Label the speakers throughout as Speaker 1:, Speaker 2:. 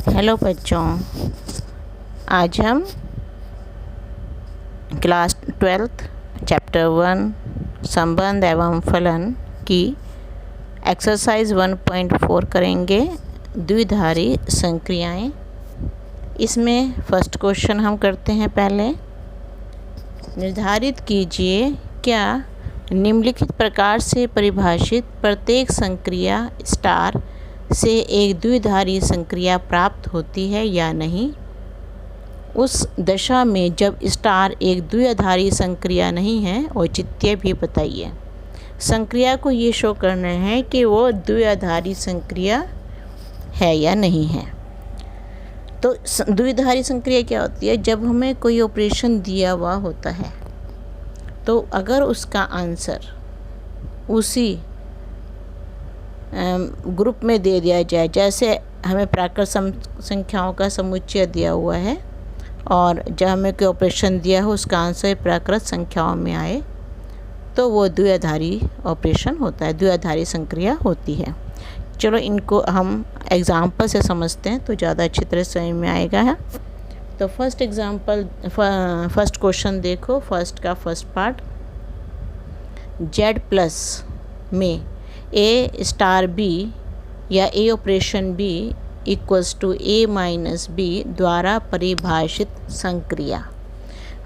Speaker 1: Hello बच्चों, आज हम क्लास 12th चैप्टर 1 संबंध एवं फलन की एक्सरसाइज 1.4 करेंगे। द्विधारी संक्रियाएं। इसमें फर्स्ट क्वेश्चन हम करते हैं। पहले निर्धारित कीजिए क्या निम्नलिखित प्रकार से परिभाषित प्रत्येक संक्रिया स्टार से एक द्विधारी संक्रिया प्राप्त होती है या नहीं। उस दशा में जब स्टार एक द्विधारी संक्रिया नहीं है, औचित्य भी बताइए। संक्रिया को ये शो करना है कि वो द्विधारी संक्रिया है या नहीं है। तो द्विधारी संक्रिया क्या होती है? जब हमें कोई ऑपरेशन दिया हुआ होता है तो अगर उसका आंसर उसी ग्रुप में दे दिया जाए, जैसे हमें प्राकृत संख्याओं का समुच्चय दिया हुआ है और जब हमें कोई ऑपरेशन दिया हो उसका आंसर प्राकृत संख्याओं में आए तो वो द्विधारी ऑपरेशन होता है, द्विधारी संक्रिया होती है। चलो इनको हम एग्जाम्पल से समझते हैं तो ज़्यादा अच्छी तरह समझ में आएगा है। तो फर्स्ट क्वेश्चन देखो। फर्स्ट पार्ट, जेड प्लस में ए स्टार बी या a operation b equals to A minus b द्वारा परिभाषित संक्रिया।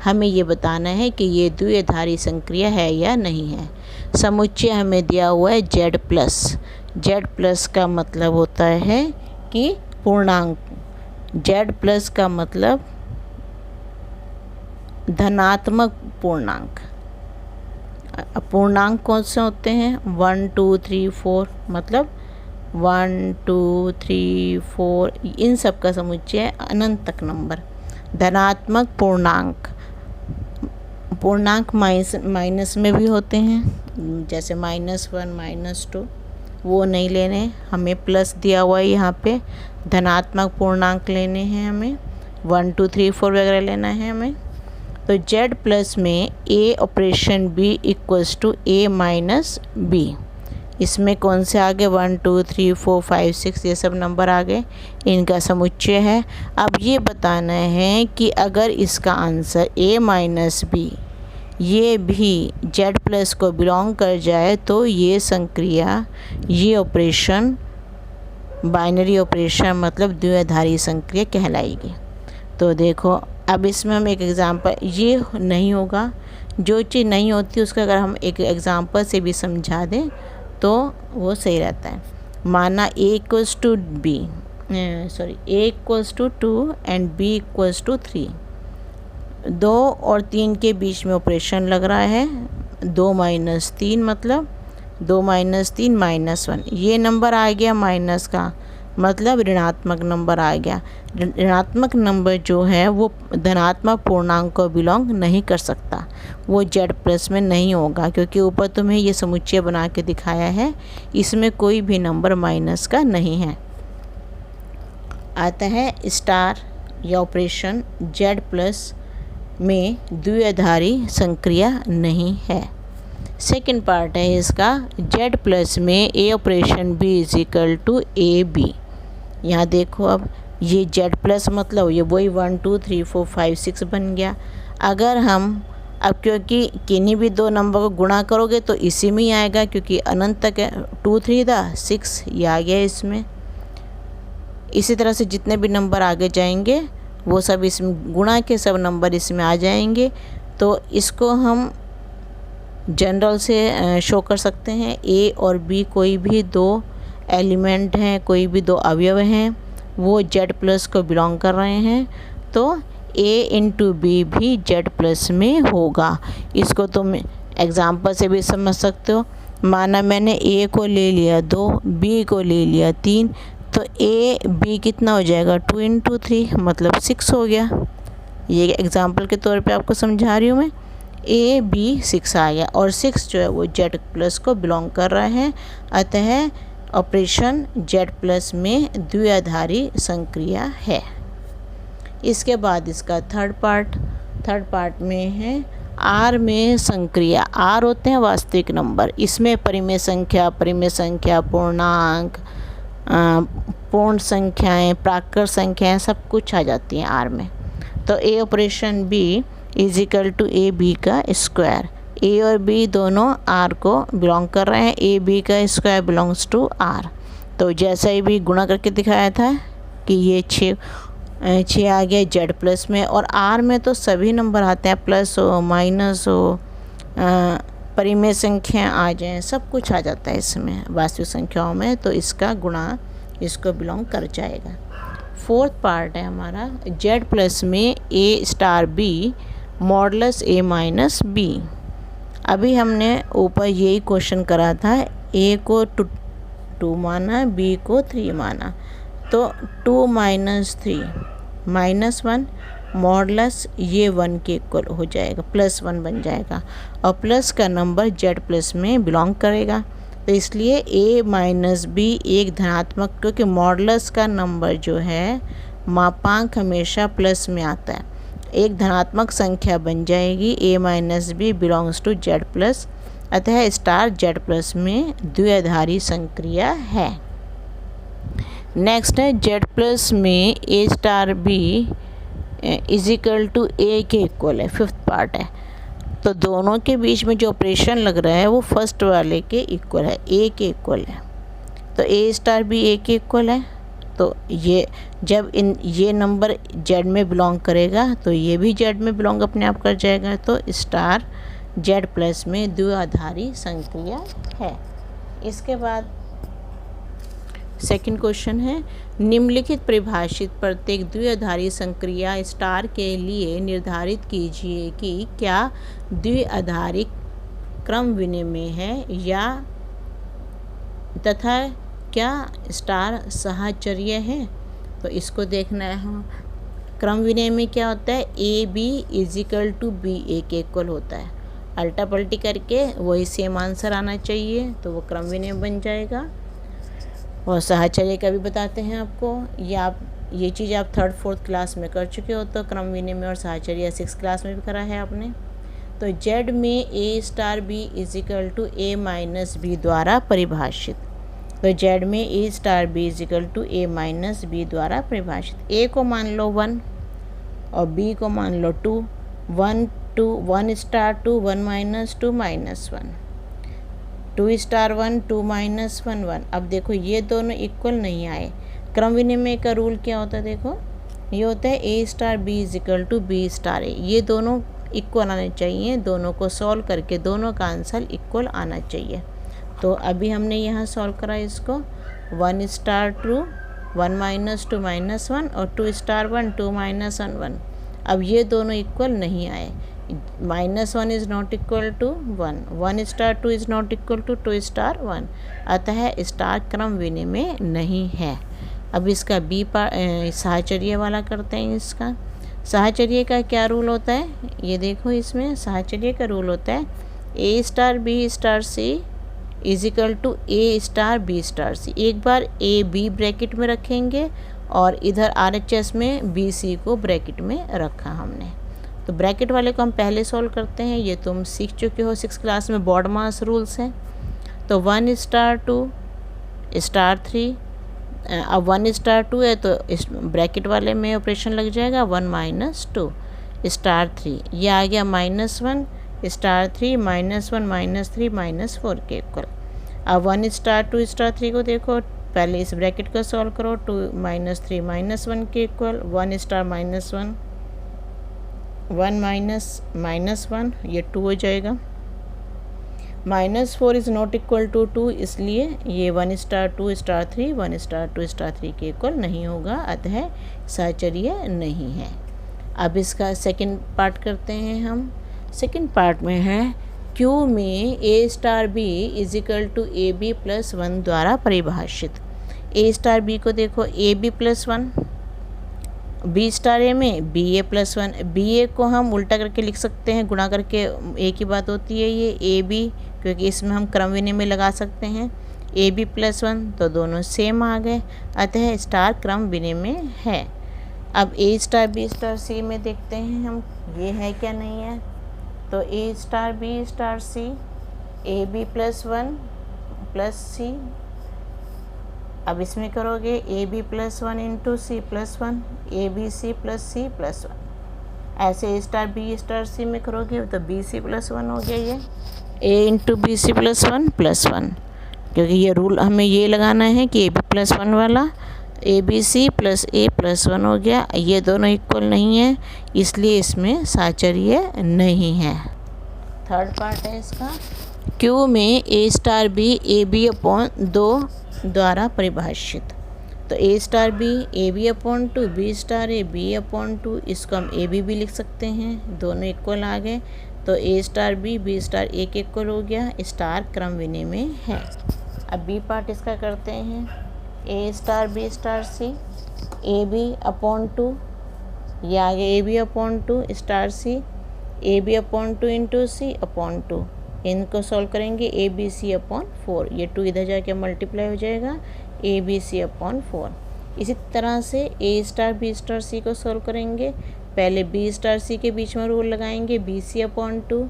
Speaker 1: हमें ये बताना है कि ये द्विधारी संक्रिया है या नहीं है। समुच्चय हमें दिया हुआ है जेड प्लस का मतलब होता है कि पूर्णांक। जेड प्लस का मतलब धनात्मक पूर्णांक। पूर्णांक कौन से होते हैं? 1 2 3 4, मतलब 1 2 3 4 इन सब का समुच्चय अनंत तक नंबर। धनात्मक पूर्णांक माइनस में भी होते हैं, जैसे -1 -2, वो नहीं लेने। हमें प्लस दिया हुआ है, यहाँ पे धनात्मक पूर्णांक लेने हैं हमें। 1 2 3 4 वगैरह लेना है हमें। तो जेड प्लस में a operation b equals to A minus b. इसमें कौन से आगे 1 2 3 4 5 6 ये सब नंबर आ गए, इनका समुच्चय है। अब ये बताना है कि अगर इसका आंसर ए माइनस बी ये भी जेड प्लस को बिलोंग कर जाए तो ये संक्रिया, ये ऑपरेशन बाइनरी ऑपरेशन मतलब द्विधारी संक्रिया कहलाएगी। तो देखो अब इसमें हम एक एग्ज़ाम्पल, ये नहीं होगा, जो चीज़ नहीं होती उसका अगर हम एक एग्ज़ाम्पल से भी समझा दें तो वो सही रहता है। माना a equals to 2 and b equals to 3। 2 और 3 के बीच में ऑपरेशन लग रहा है 2 - 3, मतलब 2 - 3 -1। ये नंबर आ गया माइनस का, मतलब ऋणात्मक नंबर आ गया। ऋणात्मक नंबर जो है वो धनात्मक पूर्णांक को बिलोंग नहीं कर सकता, वो जेड प्लस में नहीं होगा, क्योंकि ऊपर तुम्हें ये समुच्चय बना के दिखाया है, इसमें कोई भी नंबर माइनस का नहीं है। आता है स्टार या ऑपरेशन जेड प्लस में द्विधारी संक्रिया नहीं है। सेकंड पार्ट है इसका, जेड प्लस में a operation b is equal to A b. यहाँ देखो अब ये जेड प्लस मतलब ये वही 1 2 3 4 5 6 बन गया। अगर हम अब क्योंकि किन्हीं भी दो नंबर को गुणा करोगे तो इसी में ही आएगा, क्योंकि अनंत तक है। 2 3 6 ये आ गया इसमें। इसी तरह से जितने भी नंबर आगे जाएंगे वो सब इसमें गुणा के सब नंबर इसमें आ जाएंगे। तो इसको हम जनरल से शो कर सकते हैं। ए और बी कोई भी दो एलिमेंट हैं, कोई भी दो अवयव हैं, वो जेड प्लस को बिलोंग कर रहे हैं, तो ए इंटू बी भी जेड प्लस में होगा। इसको तुम एग्जाम्पल से भी समझ सकते हो। माना मैंने ए को ले लिया 2, बी को ले लिया 3, तो ए बी कितना हो जाएगा 2 × 3 मतलब 6 हो गया। ये एग्जाम्पल के तौर पे आपको समझा रही हूँ मैं। ए बी 6 आ गया और 6 जो है वो जेड प्लस को बिलोंग कर रहा है। अतः ऑपरेशन जेड प्लस में द्विधारी संक्रिया है। इसके बाद इसका थर्ड पार्ट में है आर में संक्रिया। आर होते हैं वास्तविक नंबर, इसमें परिमेय संख्या, पूर्णांक, पूर्ण संख्याएं, प्राकृत संख्याएं सब कुछ आ जाती हैं आर में। तो a operation b is equal to A B का स्क्वायर। ए और बी दोनों आर को बिलोंग कर रहे हैं, ए बी का स्क्वायर बिलोंग्स टू आर। तो जैसा ही भी गुणा करके दिखाया था कि ये 6 आ गया जेड प्लस में, और आर में तो सभी नंबर आते हैं, प्लस हो माइनस हो, परिमेय संख्या आ जाए, सब कुछ आ जाता है इसमें वास्तविक संख्याओं में, तो इसका गुणा इसको बिलोंग कर जाएगा। फोर्थ पार्ट है हमारा जेड प्लस में a star B modulus A minus B. अभी हमने ऊपर यही क्वेश्चन करा था, ए को 2 माना, बी को 3 माना, तो 2 माइनस 3 -1 मॉडलस ये 1 के इक्वल हो जाएगा, +1 बन जाएगा, और प्लस का नंबर जेड प्लस में बिलोंग करेगा, तो इसलिए a माइनस बी एक धनात्मक, क्योंकि मॉडलस का नंबर जो है मापांक हमेशा प्लस में आता है, एक धनात्मक संख्या बन जाएगी। a minus b belongs to Z plus, अतः स्टार जेड प्लस में द्विआधारी संक्रिया है। नेक्स्ट है जेड प्लस में a star B is equal to ए के इक्वल है, फिफ्थ पार्ट है। तो दोनों के बीच में जो ऑपरेशन लग रहा है वो फर्स्ट वाले के इक्वल है, ए के इक्वल है। तो ए स्टार बी ए के इक्वल है, तो ये जब ये नंबर जेड में बिलोंग करेगा तो ये भी जेड में बिलोंग अपने आप कर जाएगा, तो स्टार जेड प्लस में द्विआधारी संक्रिया है। इसके बाद सेकंड क्वेश्चन है, निम्नलिखित परिभाषित प्रत्येक द्विआधारी संक्रिया स्टार के लिए निर्धारित कीजिए कि क्या द्विआधारी क्रम विनिमय है या तथा क्या स्टार साहचर्य है। तो इसको देखना है, क्रम विनिमय क्या होता है, ए b is equal to b a के इक्वल होता है, अल्टा पलटी करके वही सेम आंसर आना चाहिए, तो वो क्रम विनिमय बन जाएगा। और साहचर्य का भी बताते हैं आपको, ये चीज़ आप 3rd 4th क्लास में कर चुके हो, तो क्रम विनिमय और साहचर्य 6th क्लास में भी करा है आपने। तो जेड में a star B is equal to A minus b द्वारा परिभाषित, तो जेड में a star B is equal to A minus b द्वारा परिभाषित। ए को मान लो 1 और बी को मान लो 2, 1 स्टार 2 1 माइनस 2 -1, 2 स्टार 1 2 -1 1। अब देखो ये दोनों इक्वल नहीं आए, क्रम विनिमय का रूल क्या होता है, देखो ये होता है ए star B is equal to B star ए, ये दोनों इक्वल आने चाहिए, दोनों को सॉल्व करके दोनों का आंसर इक्वल आना चाहिए। तो अभी हमने यहाँ सॉल्व करा इसको, 1 स्टार 2 1 -2 -1 और 2 स्टार 1 2 -1 1। अब ये दोनों इक्वल नहीं आए, -1 is not equal to 1, 1 star 2 is not equal to 2 star 1, अतः स्टार क्रम विनिमय नहीं है। अब इसका बी साहचर्य वाला करते हैं। इसका साहचर्य का क्या रूल होता है, ये देखो इसमें साहचर्य का रूल होता है, ए star B star C is equal to A star B star c. एक बार ए बी ब्रैकेट में रखेंगे और इधर RHS में बी सी को ब्रैकेट में रखा हमने। तो ब्रैकेट वाले को हम पहले सॉल्व करते हैं, ये तुम सीख चुके हो 6th क्लास में, बॉड मास रूल्स हैं। तो 1 स्टार 2 स्टार 3, अब 1 स्टार 2 है तो इस ब्रैकेट वाले में ऑपरेशन लग जाएगा 1 - 2 स्टार 3, ये आ गया -1 स्टार 3 -1 -3 -4 के इक्वल। अब 1 स्टार 2 स्टार 3 को देखो, पहले इस ब्रैकेट को सॉल्व करो, 2 -3 -1 के इक्वल, 1 स्टार -1 1 -1 ये 2 हो जाएगा, -4 इज़ नॉट इक्वल टू 2, इसलिए ये 1 स्टार 2 स्टार 3 1 स्टार 2 स्टार 3 के इक्वल नहीं होगा, अतः साहचर्य नहीं है। अब इसका सेकंड पार्ट करते हैं हम। सेकंड पार्ट में है, क्यू में a star B is equal to A B plus 1 द्वारा परिभाषित। ए स्टार बी को देखो, a B plus 1, b star a में बी ए प्लस 1। बी ए को हम उल्टा करके लिख सकते हैं, गुणा करके एक ही बात होती है ये ए बी, क्योंकि इसमें हम क्रम विनिमय लगा सकते हैं, ए बी प्लस 1, तो दोनों सेम आ गए, अतः स्टार क्रम विनिमय है। अब A star B star c में देखते हैं हम, ये है क्या नहीं है। तो ए star B star C, A B plus 1 plus c अब इसमें करोगे a B plus one into c plus one, a B C plus c plus one. ऐसे a star B star c में करोगे तो बी सी प्लस वन हो गया, ये a into b C plus one, क्योंकि ये रूल हमें ये लगाना है कि ए बी प्लस वन वाला A B C plus A plus one हो गया। ये दोनों इक्वल नहीं है, इसलिए इसमें साहचर्य नहीं है। थर्ड पार्ट है इसका, क्यू में a star B a B upon दो द्वारा परिभाषित। तो ए star B a B upon two, B star A B upon two, इसको हम ए बी भी लिख सकते हैं, दोनों इक्वल आ गए। तो ए स्टार बी स्टार ए के इक्वल हो गया, स्टार क्रम विनिमय है। अब बी पार्ट इसका करते हैं, ए star B star C A B upon two, ये आगे a B upon two star C A B upon two into C upon two. इनको सॉल्व करेंगे ए बी सी अपॉन 4, ये 2 इधर जाके मल्टीप्लाई हो जाएगा ए बी सी अपॉन 4। इसी तरह से ए स्टार बी स्टार सी को सॉल्व करेंगे, पहले बी स्टार सी के बीच में रूल लगाएंगे बी सी अपॉन 2,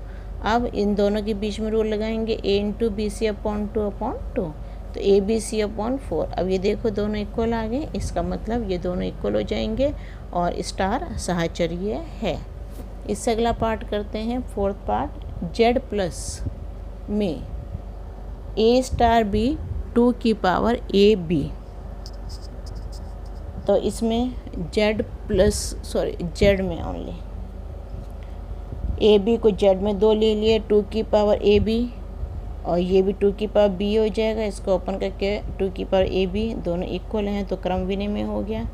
Speaker 1: अब इन दोनों के बीच में रूल लगाएंगे a into b C upon 2 upon 2, तो ए बी सी अपॉन 4। अब ये देखो दोनों इक्वल आ गए, इसका मतलब ये दोनों इक्वल हो जाएंगे और स्टार साहचर्य है। इससे अगला पार्ट करते हैं, फोर्थ पार्ट, जेड प्लस में ए स्टार बी 2 की पावर ए बी। तो इसमें जेड में ओनली ए बी को जेड में 2 ले लिए, 2 की पावर ए बी, और ये भी 2 की पावर बी हो जाएगा। इसको ओपन करके 2 की पावर ए बी, दोनों इक्वल हैं तो क्रम विनिमय हो गया।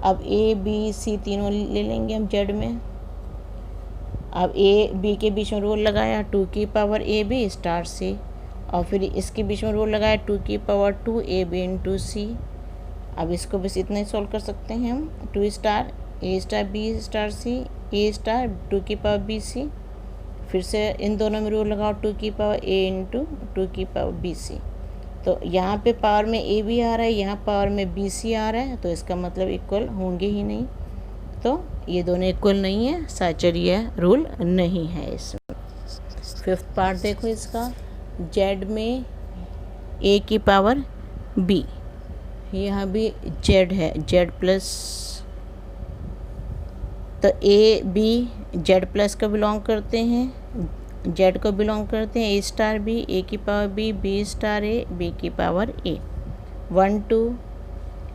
Speaker 1: अब ए बी सी तीनों ले लेंगे हम जेड में। अब ए बी के बीच में रूल लगाया 2 की पावर ए बी स्टार सी, और फिर इसके बीच में रूल लगाया 2 की पावर 2 ए बी इंटू सी। अब इसको बस इतना ही सॉल्व कर सकते हैं हम, 2 star A star B star C A star 2 की पावर बी सी, फिर से इन दोनों में रूल लगाओ 2 की पावर ए इंटू 2 की पावर बी सी। तो यहाँ पे पावर में ए बी आ रहा है, यहाँ पावर में बी सी आ रहा है, तो इसका मतलब इक्वल होंगे ही नहीं। तो ये दोनों इक्वल नहीं है, साहचर्य रूल नहीं है इसमें। फिफ्थ पार्ट देखो इसका, जेड में ए की पावर बी, यहाँ भी जेड है, जेड प्लस, तो ए बी जेड प्लस को बिलोंग करते हैं, जेड को बिलोंग करते हैं। ए स्टार बी ए की पावर बी, बी स्टार ए बी की पावर ए, 1 2,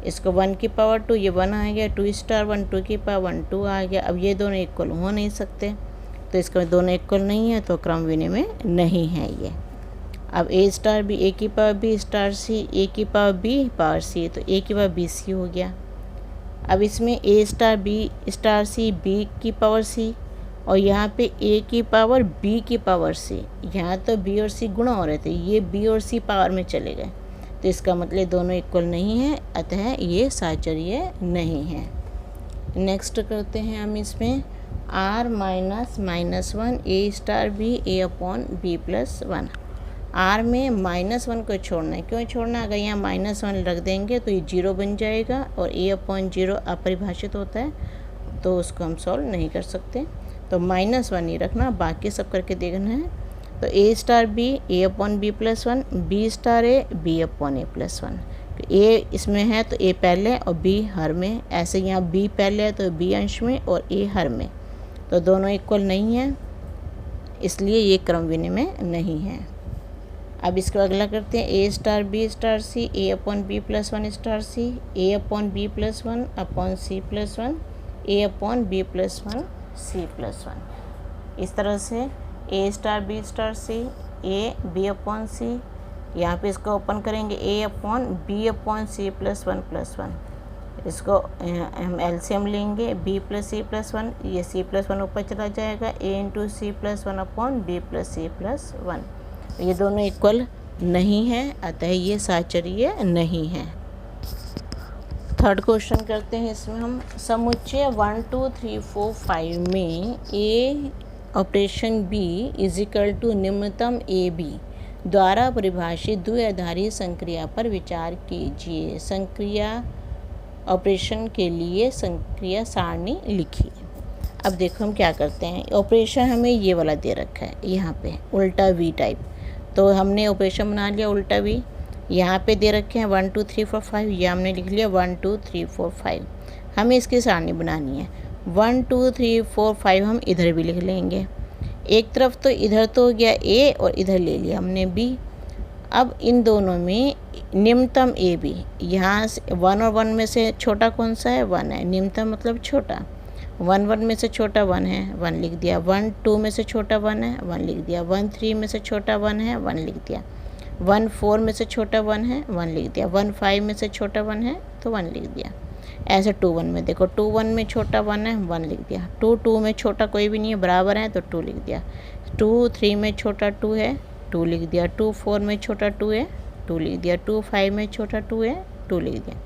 Speaker 1: इसको 1 की पावर 2, ये 1 आ गया, 2 स्टार 1 2 की पावर 1 2 आ गया। अब ये दोनों इक्वल हो नहीं सकते, तो इसका दोनों इक्वल नहीं है, तो क्रम विनिमय नहीं है ये। अब ए स्टार बी ए की पावर बी स्टार सी ए की पावर बी पावर सी, तो ए की पावर बी सी हो गया। अब इसमें a star B star c b की पावर सी, और यहाँ पे ए की पावर बी की पावर सी, यहाँ तो बी और सी गुणा हो रहे थे, ये बी और सी पावर में चले गए, तो इसका मतलब दोनों इक्वल नहीं है, अतः ये साहचर्य नहीं है। नेक्स्ट करते हैं हम इसमें, आर माइनस माइनस 1 ए स्टार बी ए अपॉन बी प्लस 1। आर में -1 को छोड़ना है, क्यों छोड़ना है? अगर यहाँ -1 रख देंगे तो ये 0 बन जाएगा, और ए अपॉन 0 अपरिभाषित होता है, तो उसको हम सॉल्व नहीं कर सकते। तो -1 ही रखना, बाकी सब करके देखना है। तो ए star B A upon B plus 1, b star A B upon a plus 1। A इसमें है तो ए पहले और बी हर में, ऐसे यहाँ बी पहले है तो बी अंश में और ए हर में, तो दोनों इक्वल नहीं है, इसलिए ये क्रम विनिमय नहीं है। अब इसको अगला करते हैं, ए star B star C a upon B plus 1 star C a upon B plus 1 upon c plus 1 a upon B plus 1 c plus 1। इस तरह से ए star B star C A B upon c, यहाँ पे इसको open करेंगे a upon b upon c plus 1, इसको हम LCM लेंगे बी प्लस सी प्लस 1, ये सी प्लस 1 ऊपर चला जाएगा, a into c plus 1 upon B plus c plus 1। ये दोनों इक्वल नहीं है, अतः ये साहचर्य नहीं है। थर्ड क्वेश्चन करते हैं इसमें हम, समुच्चय 1 2 3 4 5 में a operation b is equal to निम्नतम ए बी द्वारा परिभाषित द्विआधारी संक्रिया पर विचार कीजिए। संक्रिया ऑपरेशन के लिए संक्रिया सारणी लिखिए। अब देखो हम क्या करते हैं, ऑपरेशन हमें ये वाला दे रखा है यहाँ पे उल्टा वी टाइप, तो हमने ऑपरेशन बना लिया उल्टा वी। यहाँ पे दे रखे हैं 1 2 3 4 5, ये हमने लिख लिया 1 2 3 4 5। हमें इसकी सारणी बनानी है। 1 2 3 4 5 हम इधर भी लिख लेंगे। एक तरफ तो इधर तो हो गया ए और इधर ले लिया हमने बी। अब इन दोनों में निम्नतम ए बी, यहाँ से 1 और 1 में से छोटा कौन सा है? 1 है। निम्नतम मतलब छोटा। 1 1 में से छोटा 1 है, 1 लिख दिया। 1 2 में से छोटा 1 है, 1 लिख दिया। 1 3 में से छोटा 1 है, 1 लिख दिया। 1 4 में से छोटा 1 है, 1 लिख दिया। 1 5 में से छोटा 1 है तो 1 लिख दिया। ऐसे 2 1 में देखो, 2 1 में छोटा 1 है, 1 लिख दिया। 2 2 में छोटा कोई भी नहीं है, बराबर है तो 2 लिख दिया। 2 3 में छोटा 2 है, 2 लिख दिया। 2 4 में छोटा 2 है, 2 लिख दिया। 2 5 में छोटा 2 है, 2 लिख दिया।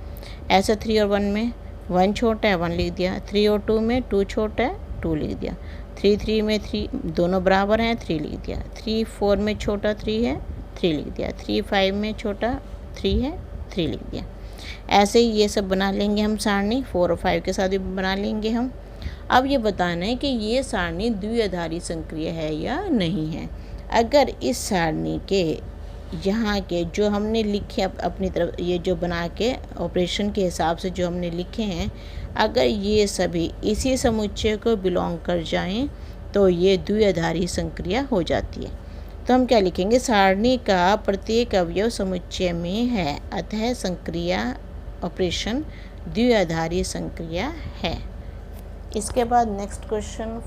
Speaker 1: ऐसे 3 और 1 में 1 छोटा है, 1 लिख दिया। 3 और 2 में 2 छोटा है, 2 लिख दिया। 3 3 में 3 दोनों बराबर हैं, 3 लिख दिया। 3 4 में छोटा 3 है, 3 लिख दिया। 3 5 में छोटा 3 है, 3 लिख दिया। ऐसे ही ये सब बना लेंगे हम सारणी। 4 और 5 के साथ भी बना लेंगे हम। अब ये बताना है कि ये सारणी द्विआधारी संक्रिया है या नहीं है। अगर इस सारणी के यहाँ के जो हमने लिखे अपनी तरफ, ये जो बना के ऑपरेशन के हिसाब से जो हमने लिखे हैं, अगर ये सभी इसी समुच्चय को बिलोंग कर जाएं तो ये द्विआधारी संक्रिया हो जाती है। तो हम क्या लिखेंगे? सारणी का प्रत्येक अवयव समुच्चय में है, अतः संक्रिया ऑपरेशन द्विआधारी संक्रिया है। इसके बाद नेक्स्ट क्वेश्चन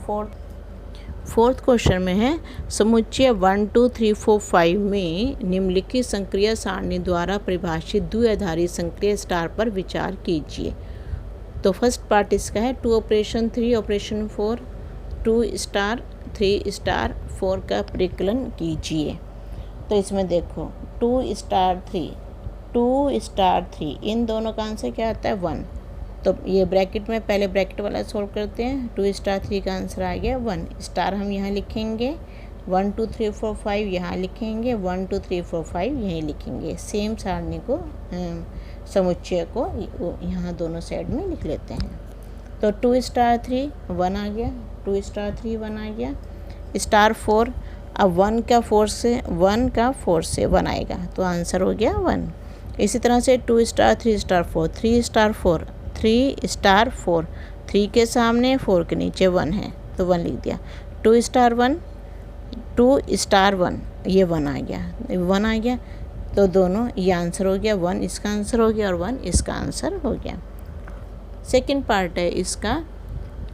Speaker 1: फोर्थ क्वेश्चन में है, समुच्चय 1 2 3 4 5 में निम्नलिखित संक्रिया सारणी द्वारा परिभाषित द्विआधारी संक्रिया स्टार पर विचार कीजिए। तो फर्स्ट पार्ट इसका है 2 ऑपरेशन 3 ऑपरेशन 4, 2 स्टार 3 स्टार 4 का परिकलन कीजिए। तो इसमें देखो 2 स्टार 3, 2 स्टार 3, इन दोनों का आंसर क्या आता है? 1। तो ये ब्रैकेट में पहले ब्रैकेट वाला सोल्व करते हैं। 2 स्टार 3 का आंसर आ गया 1। स्टार हम यहाँ लिखेंगे, 1 2 3 4 5 यहाँ लिखेंगे, 1 2 3 4 5 यहीं लिखेंगे। सेम सारणी को समुच्चय को यहाँ दोनों साइड में लिख लेते हैं। तो 2 स्टार 3 1 आ गया, 2 स्टार 3 1 आ गया। स्टार 4, अब 1 का 4 से 1 आएगा तो आंसर हो गया 1। इसी तरह से 2 स्टार 3 स्टार 4, 3 स्टार 4, 3 स्टार 4, 3 के सामने 4 के नीचे 1 है तो 1 लिख दिया। 2 स्टार 1, 2 स्टार 1, ये 1 आ गया, 1 आ गया। तो दोनों ये आंसर हो गया, 1 इसका आंसर हो गया और 1 इसका आंसर हो गया। सेकंड पार्ट है इसका,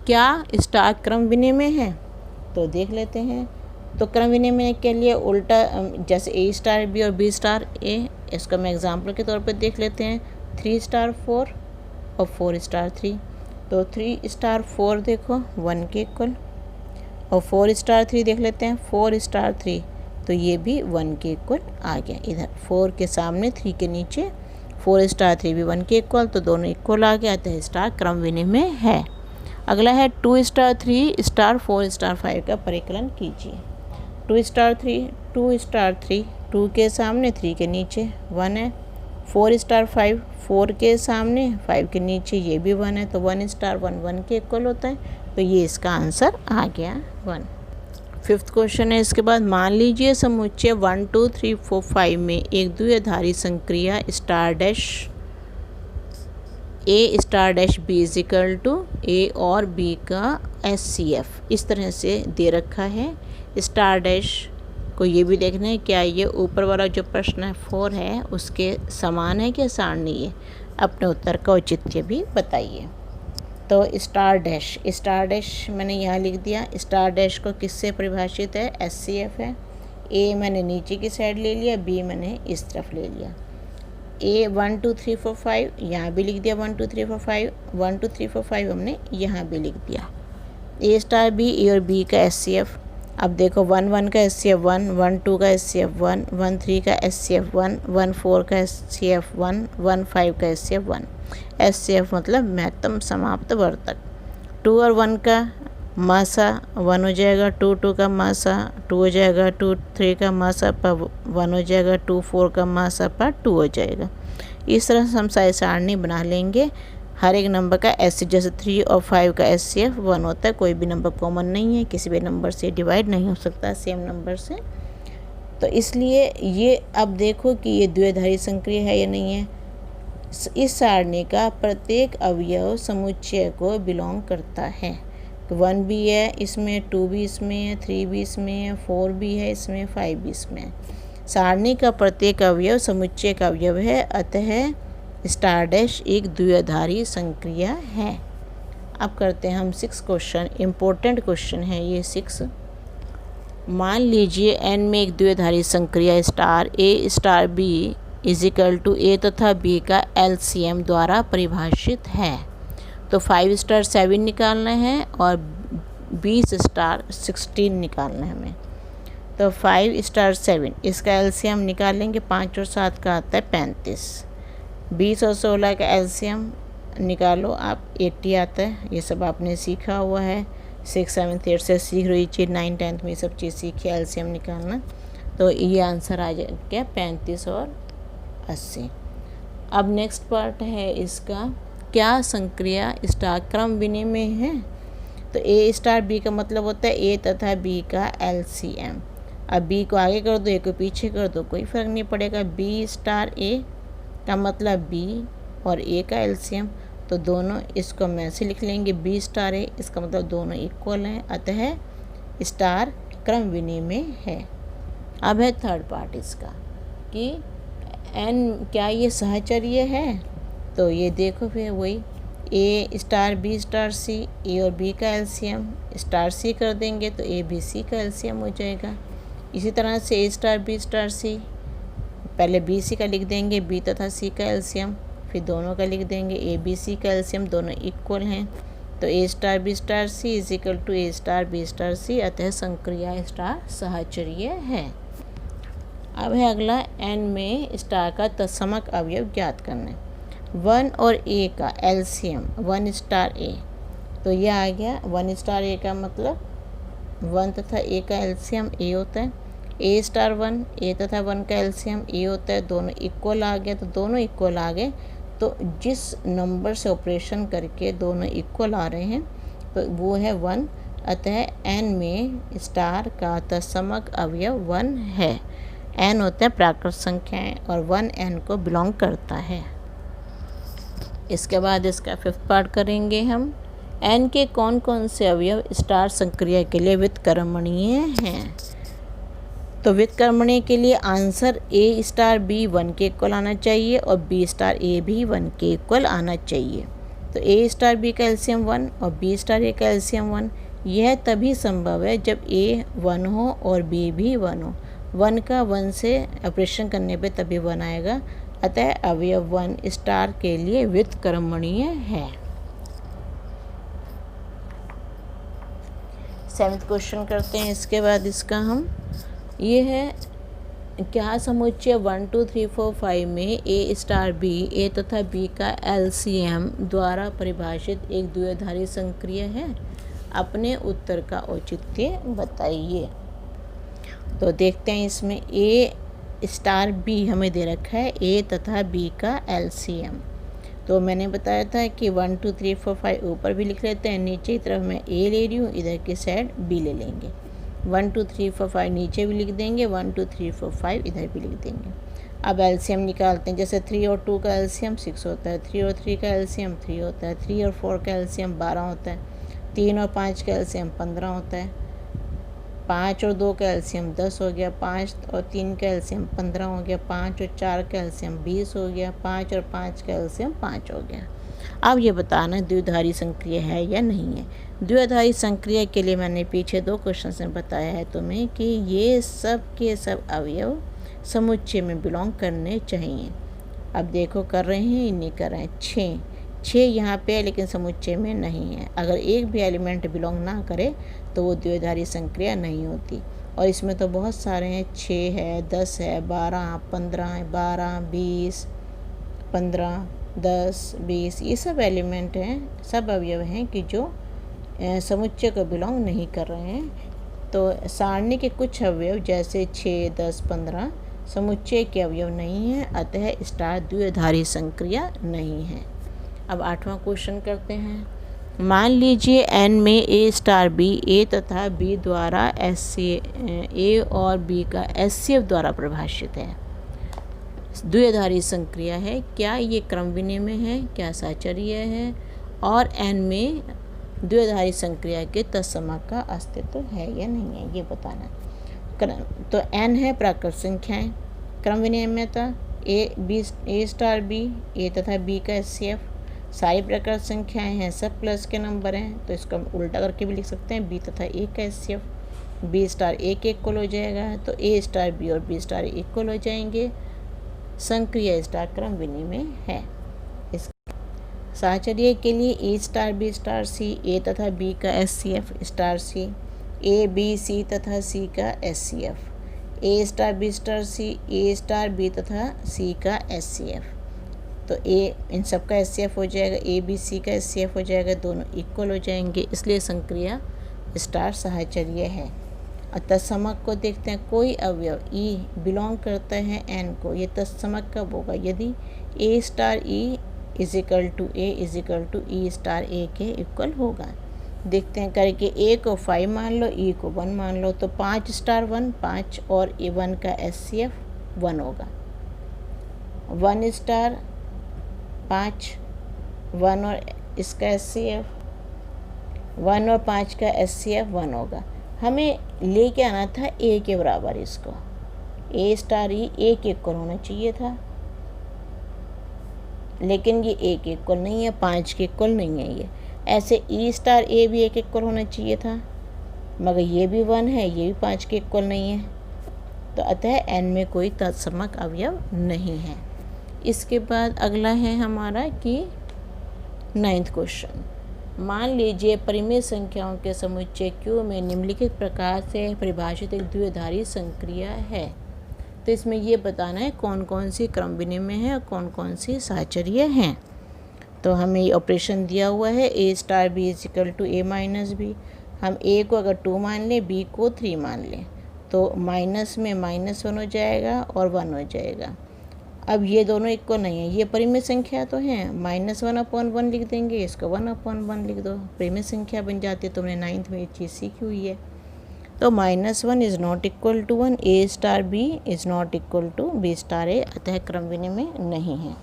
Speaker 1: क्या स्टार क्रम विनिमय है? तो देख लेते हैं। तो क्रम विनिमय के लिए उल्टा, जैसे ए स्टार बी और बी स्टार ए, इसका मैं एग्जाम्पल के तौर पे देख लेते हैं। 3 स्टार 4 और 4 स्टार 3, तो 3 स्टार 4 देखो 1 के इक्वल, और 4 स्टार 3 देख लेते हैं। 4 स्टार 3 तो ये भी 1 के इक्वल आ गया। इधर 4 के सामने 3 के नीचे 4 स्टार 3 भी 1 के इक्वल, तो दोनों इक्वल आ गया, तो स्टार क्रम विनिमय है। अगला है 2 स्टार 3 स्टार 4 स्टार 5 का परिकलन कीजिए। 2 स्टार 3, 2 स्टार 3, 2 के सामने 3 के नीचे 1 है। 4 स्टार 5, 4 के सामने 5 के नीचे ये भी 1 है, तो 1 स्टार 1 1 के इक्वल होता है, तो ये इसका आंसर आ गया 1। फिफ्थ क्वेश्चन है इसके बाद, मान लीजिए समुच्चय 1 2 3 4 5 में एक द्विआधारी संक्रिया star dash a star dash b is equal to a और बी का SCF इस तरह से दे रखा है। स्टार डैश को ये भी देखना है क्या ये ऊपर वाला जो प्रश्न है 4 है उसके समान है क्या सारणी है। अपने उत्तर का औचित्य भी बताइए। तो स्टार डैश मैंने यहाँ लिख दिया। स्टार डैश को किससे परिभाषित है? SCF है। ए मैंने नीचे की साइड ले लिया, बी मैंने इस तरफ ले लिया। ए 1 2 3 4 5 यहाँ भी लिख दिया, 1 2 3 4 5, 1 2 3 4 5 हमने यहाँ भी लिख दिया। ए स्टार बी, ए और बी का SCF। अब देखो 1 1 का SCF 1, 1 2 का SCF 1, 1 3 का SCF 1, 1 4 का SCF 1, 1 5 का SCF 1। SCF मतलब महत्तम समाप्त वर्तक। 2 और 1 का मासा 1 हो जाएगा, 2 2 का मासा 2 हो जाएगा, 2 3 का मासा पर 1 हो जाएगा, 2 4 का मासा पर 2 हो जाएगा। इस तरह से हम सारी सारणी बना लेंगे। हर एक नंबर का जैसे 3 और 5 का SCF 1 होता है, कोई भी नंबर कॉमन नहीं है, किसी भी नंबर से डिवाइड नहीं हो सकता सेम नंबर से। तो इसलिए ये अब देखो कि ये द्विआधारी संक्रिया है या नहीं है। इस सारणी का प्रत्येक अवयव समुच्चय को बिलोंग करता है। 1 भी है इसमें, 2 भी इसमें है, 3 भी इसमें है, 4 भी है इसमें, 5 भी इसमें है। सारणी का प्रत्येक अवयव समुच्चय का अवयव है, अतः स्टार डैश एक द्विआधारी संक्रिया है। अब करते हैं हम 6 क्वेश्चन। इम्पोर्टेंट क्वेश्चन है ये 6। मान लीजिए n में एक द्विआधारी संक्रिया star a star b is equal to a तथा b का LCM द्वारा परिभाषित है। तो 5 स्टार 7 निकालना है और 20 स्टार 16 निकालना है हमें। तो 5 स्टार 7 इसका LCM निकालेंगे, 5 और 7 का आता है 35। 20 और 16 का LCM निकालो आप, 80 आता है। ये सब आपने सीखा हुआ है, 6, 7, 8 से सीख रही चीज़, 9, 10 में ये सब चीज़ सीखी LCM निकालना। तो ये आंसर आ जाए क्या 35 और 80। अब नेक्स्ट पार्ट है इसका, क्या संक्रिया स्टार क्रम विनिमय है। तो a स्टार b का मतलब होता है a तथा b का LCM। अब b को आगे कर दो, a को पीछे कर दो, कोई फ़र्क नहीं पड़ेगा। b स्टार a का मतलब b और a का LCM, तो दोनों इसको हम ऐसे लिख लेंगे b स्टार a, इसका मतलब दोनों इक्वल हैं, अतः स्टार क्रम विनिमय है। अब है थर्ड पार्ट इसका कि n क्या ये सहचर्य है। तो ये देखो फिर वही a star b star c, a और b का LCM स्टार c कर देंगे तो a भी c का LCM हो जाएगा। इसी तरह से a star b star c, पहले b c का लिख देंगे, b तथा c का LCM, फिर दोनों का लिख देंगे a b c का LCM, दोनों इक्वल हैं। तो a star b star c is equal to a star b star c, अतः संक्रिया स्टार सहचर्य है। अब है अगला, n में स्टार का तत्समक अवयव ज्ञात करना है। 1 और a का LCM 1 स्टार a, तो ये आ गया 1 स्टार a का मतलब 1 तथा a का LCM a होता है। a स्टार 1 a तथा 1 का LCM a होता है, दोनों इक्वल आ गया। तो दोनों इक्वल आ गए, तो जिस नंबर से ऑपरेशन करके दोनों इक्वल आ रहे हैं तो वो है 1, अतः n में स्टार का तत्समक अवयव 1 है। n होते हैं प्राकृत संख्याएं और 1 n को बिलोंग करता है। इसके बाद इसका 5th पार्ट करेंगे हम। n के कौन कौन से अवयव स्टार संक्रिया के लिए व्युत्क्रमणीय हैं। तो व्युत्क्रमणीय के लिए आंसर a स्टार b 1 के इक्वल आना चाहिए और b स्टार a भी 1 के इक्वल आना चाहिए। तो a स्टार b का LCM 1 और b स्टार a का LCM 1, यह तभी संभव है जब a 1 हो और b भी 1 हो। 1 का 1 से ऑपरेशन करने पे तभी 1 आएगा, अतः अवयव 1 स्टार के लिए व्युत्क्रमणीय है। 7th क्वेश्चन करते हैं इसके बाद इसका हम। ये है, क्या समुच्चय 1 2 3 4 5 में a स्टार b a तथा b का LCM द्वारा परिभाषित एक द्विआधारी संक्रिया है। अपने उत्तर का औचित्य बताइए। तो देखते हैं इसमें a स्टार b हमें दे रखा है a तथा b का LCM। तो मैंने बताया था कि 1 2 3 4 5 ऊपर भी लिख लेते हैं, नीचे की तरफ मैं a ले रही हूँ, इधर की साइड b ले लेंगे। 1 2 3 4 5 नीचे भी लिख देंगे, 1 2 3 4 5 इधर भी लिख देंगे। अब LCM निकालते हैं। जैसे 3 और 2 का LCM 6 होता है, 3 और 3 का LCM 3 होता है, 3 और 4 का LCM 12 होता है, 3 और 5 का LCM 15 होता है, 5 और 2 का LCM 10 हो गया, 5 और 3 का LCM 15 हो गया, 5 और 4 का LCM 20 हो गया, 5 और 5 का LCM 5 हो गया। अब ये बताना द्विआधारी संक्रिया है या नहीं है। द्विआधारी संक्रिया के लिए मैंने पीछे 2 क्वेश्चन में बताया है तुम्हें कि ये सब के सब अवयव समुच्चय में बिलोंग करने चाहिए। अब देखो कर रहे हैं नहीं कर रहे हैं। 6 यहाँ पे है लेकिन समुच्चय में नहीं है। अगर एक भी एलिमेंट बिलोंग ना करे तो वो द्विआधारी संक्रिया नहीं होती। और इसमें तो बहुत सारे हैं, 6 है, 10 है, 12, 15 है, 12, 20, 15, 10, 20, ये सब एलिमेंट हैं, सब अवयव हैं कि जो समुच्चय को बिलोंग नहीं कर रहे हैं। तो सारणी के कुछ अवयव जैसे 6, 10, 15 समुच्चय के अवयव नहीं हैं, अतः स्टार द्विआधारी संक्रिया नहीं है। अब 8वां क्वेश्चन करते हैं। मान लीजिए एन में ए स्टार बी ए तथा बी द्वारा ए और बी का HCF द्वारा परिभाषित है, द्विआधारी संक्रिया है। क्या ये क्रम विनिमय है, क्या साहचर्य है, और एन में द्विआधारी संक्रिया के तत्समक का अस्तित्व है या नहीं है, ये बताना। तो एन है प्राकृत संख्याएं, क्रम विनिमयता ए स्टार बी ए तथा बी का HCF, सारी प्रकृत संख्याएं हैं, सब प्लस के नंबर हैं, तो इसको हम उल्टा करके भी लिख सकते हैं, बी तथा ए का HCF, बी स्टार ए के इक्वल हो जाएगा, तो ए स्टार बी और बी स्टार इक्वल हो जाएंगे, संक्रिया स्टार क्रम विनिमय है। इस साहचर्य के लिए A star B star C A तथा बी का HCF star C, A B C तथा सी का HCF, A star B star C A star B तथा सी का HCF, तो ए इन सब का HCF हो जाएगा, ए बी सी का HCF हो जाएगा, दोनों इक्वल हो जाएंगे, इसलिए संक्रिया स्टार साहचर्य है। तत्समक को देखते हैं, कोई अवयव ई बिलोंग करता है एन को, ये तत्समक कब होगा, यदि ए star e is equal to a is equal to E star ए के इक्वल होगा। देखते हैं करके, ए को 5 मान लो, ई को 1 मान लो, तो 5 स्टार 1 5 और ए 1 का HCF 1 होगा, 1 स्टार 5 1 और इसका HCF 1 और 5 का HCF 1 होगा। हमें लेके आना था ए के बराबर, इसको ए स्टार ई ए के इक्वल होना चाहिए था, लेकिन ये ए के इक्वल नहीं है, 5 के इक्वल नहीं है ये। ऐसे ई स्टार ए भी ए के इक्वल होना चाहिए था, मगर ये भी 1 है, ये भी 5 के इक्वल नहीं है, तो अतः एन में कोई तत्समक अवयव नहीं है। इसके बाद अगला है हमारा कि 9th क्वेश्चन, मान लीजिए परिमेय संख्याओं के समुच्चय Q में निम्नलिखित प्रकार से परिभाषित एक द्विआधारी संक्रिया है। तो इसमें ये बताना है कौन कौन सी क्रम विनिमय है और कौन कौन सी साहचर्य हैं। तो हमें ये ऑपरेशन दिया हुआ है, ए star b is equal to A minus b. हम ए को अगर 2 मान लें, बी को 3 मान लें, तो माइनस में -1 हो जाएगा और 1 हो जाएगा। अब ये दोनों इक्वल नहीं है, ये परिमेय संख्या तो है, -1/1 लिख देंगे, इसको 1/1 लिख दो, परिमेय संख्या बन जाती है। तुमने 9th में ये चीज़ सीखी हुई है। तो -1 is not equal to 1, A star B is not equal to B star ए, अतः क्रम विनिमय नहीं है।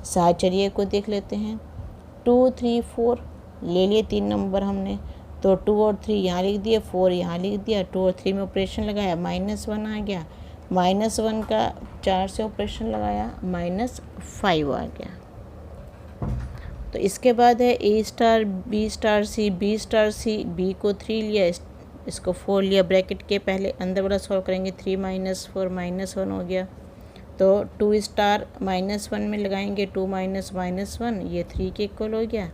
Speaker 1: साहचर्य को देख लेते हैं, 2 3 4 ले लिए 3 नंबर हमने, तो 2 और 3 यहाँ लिख दिए, 4 यहाँ लिख दिया, 2 और 3 में ऑपरेशन लगाया, -1 आ गया, -1 का 4 से ऑपरेशन लगाया, -5 आ गया। तो इसके बाद है ए star B star c b star c, b को 3 लिया, इसको 4 लिया, ब्रैकेट के पहले अंदर वाला सॉल्व करेंगे, 3 - 4 -1 हो गया। तो 2 स्टार -1 में लगाएंगे, 2 -1 ये 3 के इक्वल हो गया।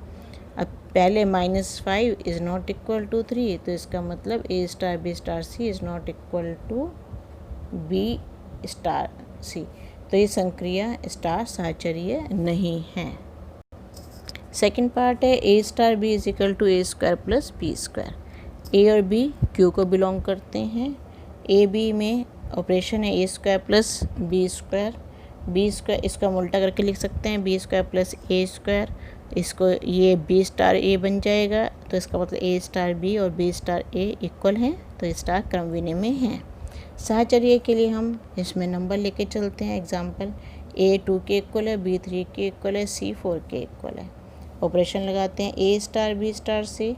Speaker 1: अब पहले -5 इज़ नॉट इक्वल टू 3, तो इसका मतलब ए star B star C is not equal to B star c, तो ये संक्रिया स्टार साहचर्य नहीं है। सेकंड पार्ट है, ए star B is equal to A square plus B square. A और बी क्यू को बिलोंग करते हैं, ए बी में ऑपरेशन है a square plus B square, b square इसका हम उल्टा करके लिख सकते हैं, b square plus a square, इसको ये बी स्टार ए बन जाएगा, तो इसका मतलब ए स्टार बी और बी स्टार ए इक्वल हैं, तो स्टार क्रम विनिमय है। साहचर्य के लिए हम इसमें नंबर लेके चलते हैं, एग्जाम्पल ए 2 के इक्वल है, बी 3 के इक्वल है, सी 4 के इक्वल है। ऑपरेशन लगाते हैं, ए स्टार बी स्टार सी,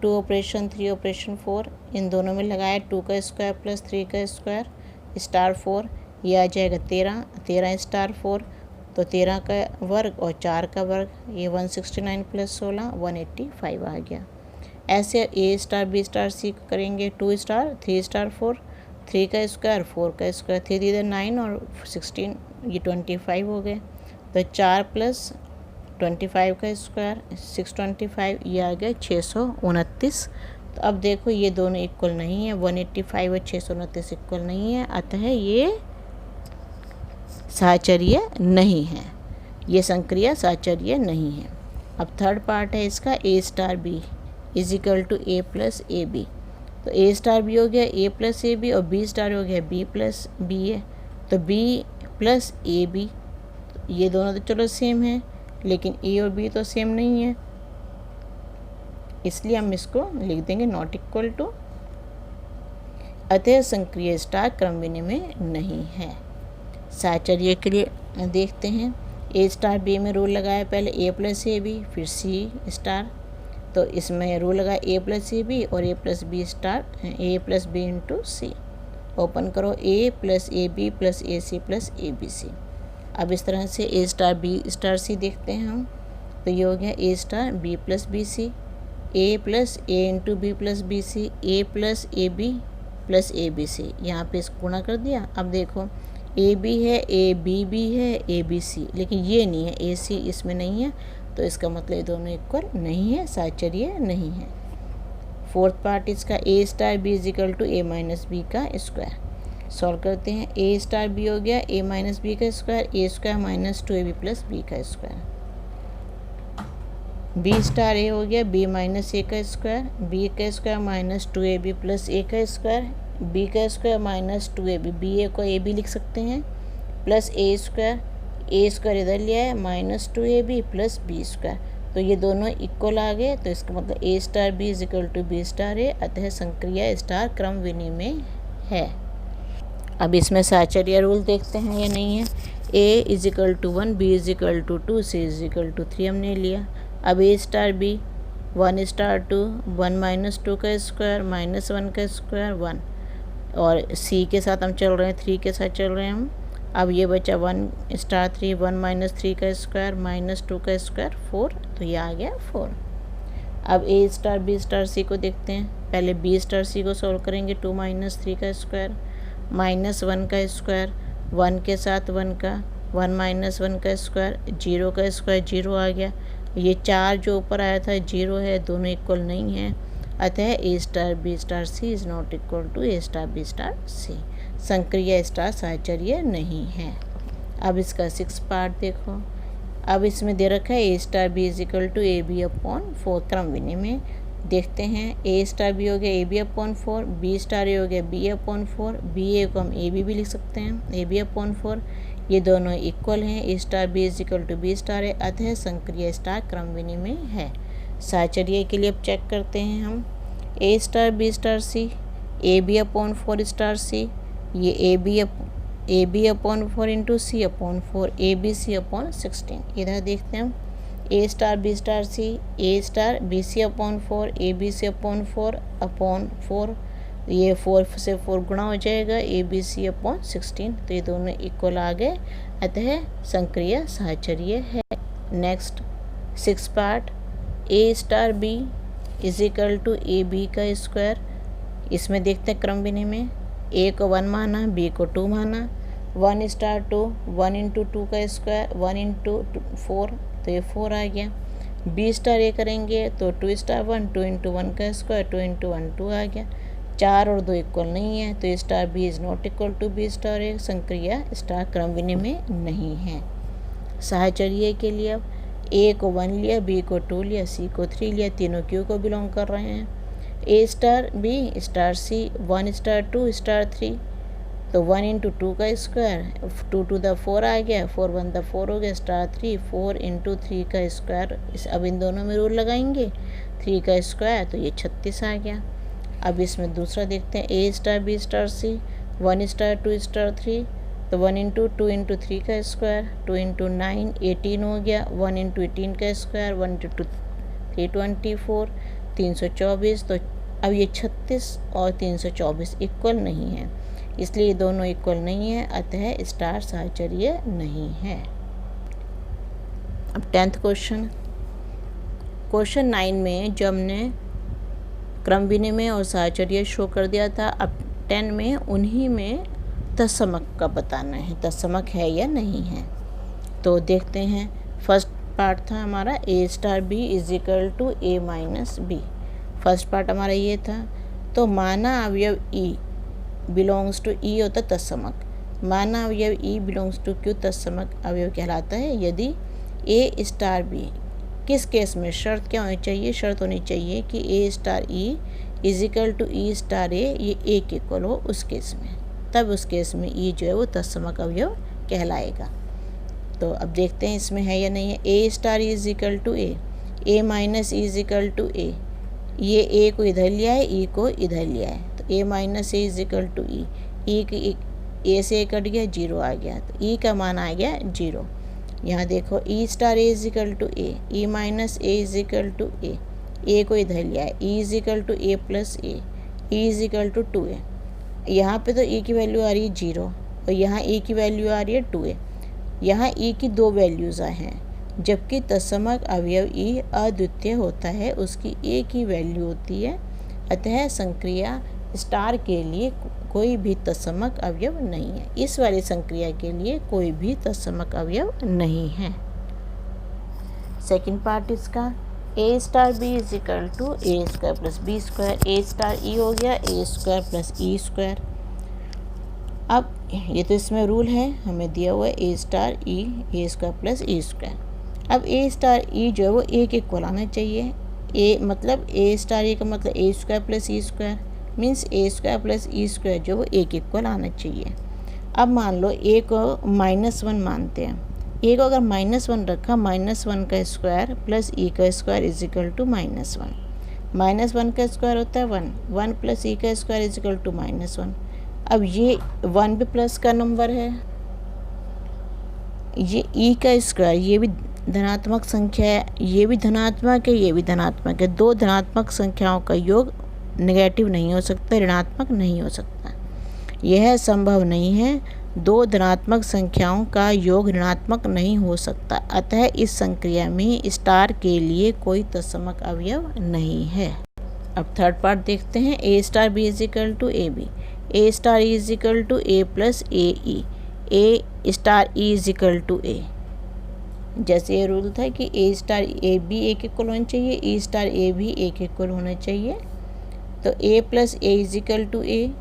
Speaker 1: 2 ऑपरेशन 3 ऑपरेशन 4, इन दोनों में लगाया 2 का स्क्वायर प्लस 3 का स्क्वायर स्टार 4, ये आ जाएगा 13 स्टार 4, तो 13 का वर्ग और 4 का वर्ग, ये 169 प्लस 16 185 आ गया। ऐसे ए स्टार बी स्टार सी करेंगे, 2 स्टार 3 स्टार 4, 3 का स्क्वायर 4 का स्क्वायर, 3 इधर 9 और 16 ये 25 हो गए, तो 4 प्लस 25 का स्क्वायर 625, ये आ गया 629। तो अब देखो ये दोनों इक्वल नहीं है, 185 और 629 इक्वल नहीं है, अतः ये साहचर्य नहीं है, ये संक्रिया साहचर्य नहीं है। अब थर्ड पार्ट है इसका, ए star B is equal to A plus A b. तो ए स्टार बी हो गया ए प्लस ए बी और बी स्टार हो गया बी प्लस बी है, तो बी प्लस ए बी, ये दोनों तो चलो सेम है, लेकिन ए और बी तो सेम नहीं है, इसलिए हम इसको लिख देंगे नॉट इक्वल टू, अतः संक्रिय स्टार क्रम विनिमय नहीं है। साहचर्य के लिए देखते हैं, ए स्टार बी में रूल लगाया, पहले ए प्लस ए बी फिर सी स्टार, तो इसमें रूल लगा ए प्लस ए बी और A plus B star, A plus B into C. Open करो, A plus A B plus A C plus A B C. अब इस तरह से ए स्टार बी स्टार सी देखते हैं हम, तो ये हो गया A star B plus B C, A plus A into B plus B C, A plus A B plus A B C. यहाँ पे इसको गुणा कर दिया। अब देखो ए बी है, ए बी भी है, ए बी सी, लेकिन ये नहीं है, ए सी इसमें नहीं है, तो इसका मतलब ये दोनों इक्वल नहीं है, साहचर्य नहीं है। फोर्थ पार्ट इसका, ए star B is equal to A minus B का स्क्वायर। सॉल्व करते हैं, ए स्टार बी हो गया ए माइनस बी का square, A square minus 2ab plus B का स्क्वायर। बी स्टार ए हो गया बी माइनस ए का स्क्वायर, बी का square minus 2ab plus A का स्क्वायर, बी का स्क्वायर माइनस 2ab, बी ए को ए बी लिख सकते हैं, प्लस ए स्क्वायर इधर लिया है minus 2ab plus B square. तो ये दोनों इक्वल आ गए, तो इसका मतलब ए star B is equal to B star ए, अतः संक्रिया स्टार क्रम विनिमय है। अब इसमें साहचर्य रूल देखते हैं या नहीं है। A is equal to 1, B is equal to 2, C is equal to 3 हमने लिया। अब A star B 1 star 2, 1 minus 2 का स्क्वायर माइनस 1 का स्क्वायर 1, और सी के साथ हम चल रहे हैं, 3 के साथ चल रहे हैं हम। अब ये बचा 1 स्टार 3, 1 माइनस 3 का स्क्वायर माइनस 2 का स्क्वायर 4, तो ये आ गया 4। अब A star B star C को देखते हैं, पहले बी स्टार सी को सॉल्व करेंगे, 2 माइनस 3 का स्क्वायर माइनस 1 का स्क्वायर, 1 के साथ 1 का, 1 माइनस 1 का स्क्वायर, 0 का स्क्वायर 0 आ गया। ये 4 जो ऊपर आया था 0 है, दोनों इक्वल नहीं है, अतः A star B star C is not equal to A star B star C, संक्रिय स्टार साहचर्य नहीं है। अब इसका 6 पार्ट देखो। अब इसमें दे रखा है ए star B is equal to A B upon 4 क्रम विनिमय। देखते हैं, ए स्टार बी हो गया A B upon 4, B star A हो गया बी अपॉन 4, बी ए को हम ए बी भी लिख सकते हैं, ए बी अपॉन 4। ये दोनों इक्वल हैं, ए star B is equal to B star है, अतः संक्रिय स्टार क्रम विनिमय है। साहचर्य के लिए अब चेक करते हैं हम, A star B star C, A B upon 4 star C, ये A B upon 4 into C upon 4, A B C upon 16। इधर देखते हैं हम, A star B star C, A star B C upon 4, A B C upon 4, ये 4 से 4 गुणा हो जाएगा, ए बी सी अपॉन 16, तो ये दोनों इक्वल आ गए, अतः संक्रिय साहचर्य है। Next 6 part, A star B is equal to A B का स्क्वायर। इसमें देखते हैं क्रम विनिमय, ए को 1 माना, बी को 2 माना, 1 स्टार 2, 1 इंटू 2 का स्क्वायर 1 इंटू 4, तो ये 4 आ गया। बी स्टार ए करेंगे तो 2 स्टार 1, 2 इंटू 1 का स्क्वायर 2 इंटू 1 2 आ गया। 4 और 2 इक्वल नहीं है, तो ए star B is not equal to B star A, संक्रिया स्टार क्रम विनिमय नहीं है। साहचर्य के लिए अब ए को 1 लिया, बी को 2 लिया, सी को 3 लिया, तीनों क्यू को बिलोंग कर रहे हैं। ए स्टार बी स्टार सी 1 स्टार 2 स्टार 3, तो 1 इंटू 2 का स्क्वायर 2 टू द 4 आ गया, 4 1 द 4 हो गया, स्टार 3 4 इंटू 3 का स्क्वायर, अब इन दोनों में रूल लगाएंगे, 3 का स्क्वायर तो ये 36 आ गया। अब इसमें दूसरा देखते हैं, ए स्टार बी स्टार सी 1 स्टार 2 स्टार 3, तो 1 इंटू 2 इंटू 3 का स्क्वायर 2 इंटू 9 18 हो गया, 1 इंटू 18 का स्क्वायर 1 इंटू 3 24 324, तो अब ये 36 और 324 इक्वल नहीं है, इसलिए ये दोनों इक्वल नहीं है, अतः स्टार साहचर्य नहीं है। अब 10th क्वेश्चन, क्वेश्चन 9 में जो हमने क्रम विनिमय और साहचर्य शो कर दिया था, अब 10 में उन्हीं में तत्समक का बताना है, तत्समक है या नहीं है। तो देखते हैं, फर्स्ट पार्ट था हमारा A star B is equal to A minus B, first part हमारा ये था। तो माना अवयव ई बिलोंग्स टू ई होता तत्समक, माना अवयव ई बिलोंग्स टू क्यू तत्समक अवयव कहलाता है यदि ए स्टार बी, किस केस में, शर्त क्या होनी चाहिए, शर्त होनी चाहिए कि A star E is equal to E star ए, ये ए के इक्वल हो, उस केस में, तब उस केस में ई जो है वो तत्समक अवयव कहलाएगा। तो अब देखते हैं इसमें है या नहीं है। ए star is equal to A minus E is equal to A, ये ए को इधर लिया है, ई को इधर लिया है, तो A minus A is equal to E. A से ए कट गया, 0 आ गया, तो ई का मान आ गया 0। यहाँ देखो E star A is equal to A, E minus A is equal to A को इधर लिया है, E is equal to A plus A, E is equal to 2a। यहाँ पे तो ई की वैल्यू आ रही है 0 और यहाँ ई की वैल्यू आ रही है 2a। यहाँ ई की 2 वैल्यूज़ आए हैं, जबकि तत्समक अवयव ई अद्वितीय होता है, उसकी ए की वैल्यू होती है। अतः संक्रिया स्टार के लिए कोई भी तत्समक अवयव नहीं है। इस वाली संक्रिया के लिए कोई भी तत्समक अवयव नहीं है। सेकंड पार्ट इसका ए star B is equal to A square plus B square. A star E हो गया A square plus E square. अब ये तो इसमें रूल है, हमें दिया हुआ है ए स्टार ई ए स्क्वायर प्लस ई स्क्वायर। अब ए स्टार ई जो है वो ए के इक्वल आना चाहिए। ए मतलब ए स्टार ई का मतलब ए square plus E square means ए स्क्वायर प्लस ई स्क्वायर जो वो ए के इक्वल आना चाहिए। अब मान लो ए को -1 मानते हैं। ए को अगर -1 रखा, -1 का स्क्वायर प्लस ई का स्क्वायर इज इक्वल टू -1। -1 का स्क्वायर होता है 1, 1 प्लस ई का स्क्वायर इज इक्वल टू -1। अब ये 1 भी प्लस का नंबर है, ये ई का स्क्वायर ये भी धनात्मक संख्या है, ये भी धनात्मक है, ये भी धनात्मक है। 2 धनात्मक संख्याओं का योग नेगेटिव नहीं हो सकता, ऋणात्मक नहीं हो सकता, यह संभव नहीं है। 2 धनात्मक संख्याओं का योग ऋणात्मक नहीं हो सकता। अतः इस संक्रिया में स्टार के लिए कोई तत्समक अवयव नहीं है। अब थर्ड पार्ट देखते हैं। ए star B is equal to A B, A star E is equal to A plus A E, A star E is equal to A. जैसे ये रूल था कि A star A B a के equal होना चाहिए, ई star ए भी ए के equal होना चाहिए। तो A plus A is equal to A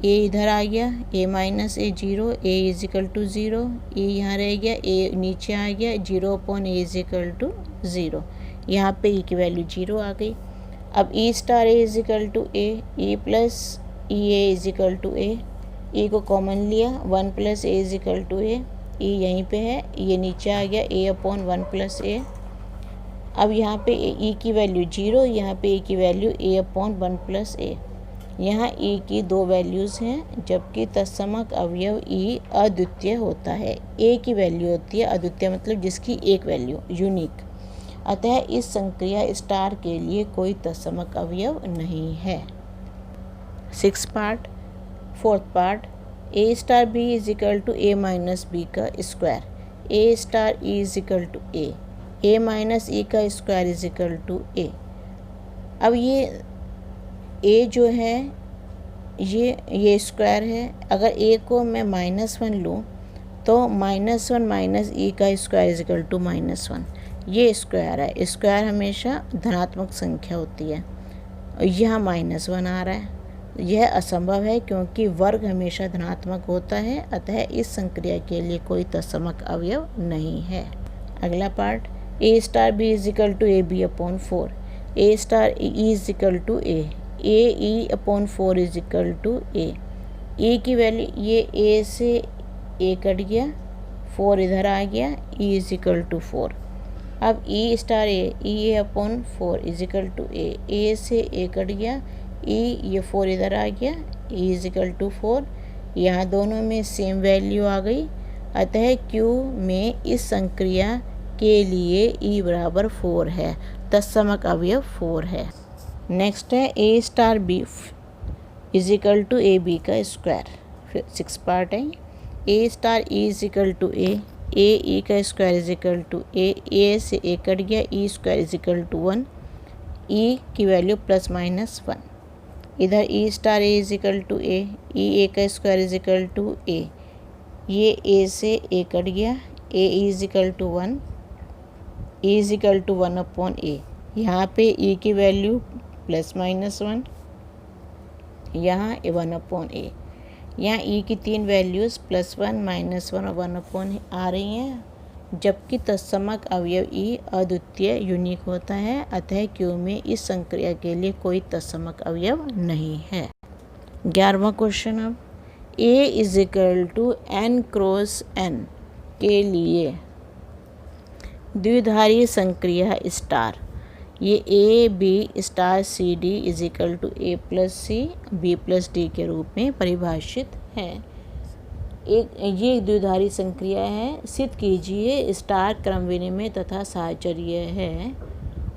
Speaker 1: इधर आ गया, A minus A 0, A is equal to 0, A यहाँ रह गया, ए नीचे आ गया, 0/a इज इक्वल टू 0। यहाँ पे ई की वैल्यू 0 आ गई। अब E star A is equal to A plus E A is equal to A, E को कॉमन लिया, 1 plus A is equal to A, E यहीं पे है, ये नीचे आ गया, a/1 प्लस ए। अब यहाँ पे ई की वैल्यू 0, यहाँ पे ई की वैल्यू a/1 प्लस ए। यहाँ ई की 2 वैल्यूज़ हैं, जबकि तत्समक अवयव ई अद्वितीय होता है। ए की वैल्यू होती है अद्वितीय मतलब जिसकी एक वैल्यू यूनिक। अतः इस संक्रिया स्टार के लिए कोई तत्समक अवयव नहीं है। 6th part, 4th part. A star B is equal to A minus B का square, A star E is equal to A minus E का square is equal to A. अब ये ए जो है ये स्क्वायर है, अगर ए को मैं -1 लूँ तो -1 माइनस ई का स्क्वायर इज इक्वल टू -1। ये स्क्वायर है, स्क्वायर हमेशा धनात्मक संख्या होती है, यहाँ -1 आ रहा है, यह असंभव है क्योंकि वर्ग हमेशा धनात्मक होता है। अतः इस संक्रिया के लिए कोई तत्समक अवयव नहीं है। अगला part, A star B is equal to A B upon 4, A star E is equal to A E upon 4 is equal to A की वैल्यू ये ए से ए कट गया, 4 इधर आ गया, ई इज इक्वल टू 4। अब E star A upon 4 is equal to A से A cut गया, ई ये 4 इधर आ गया, ई इज इक्वल टू 4। यहाँ दोनों में सेम वैल्यू आ गई। अतः क्यू में इस संक्रिया के लिए ई बराबर 4 है, तत्समक अवयव 4 है। नेक्स्ट है ए star B is equal to A B का स्क्वायर। फिर 6 पार्ट है। ए star E is equal to A E का square is equal to A से ए कट गया, E square is equal to 1, E की वैल्यू +-1। इधर E star A is equal to A का square is equal to ये ए से A cut गया, A is equal to 1, E is equal to 1/a। यहाँ पे ई की वैल्यू +-1, यहाँ 1/a। यहाँ ई की 3 वैल्यूज़ +1, -1 और 1/a आ रही हैं, जबकि तत्समक अवयव ई अद्वितीय यूनिक होता है। अतः क्यू में इस संक्रिया के लिए कोई तत्समक अवयव नहीं है। 11वां क्वेश्चन। अब A is equal to n cross n के लिए द्विधारी संक्रिया स्टार ये A B star C D is equal to A plus C B plus D के रूप में परिभाषित है। ये द्विधारी संक्रिया है। सिद्ध कीजिए स्टार क्रम विनिमय तथा साहचर्य है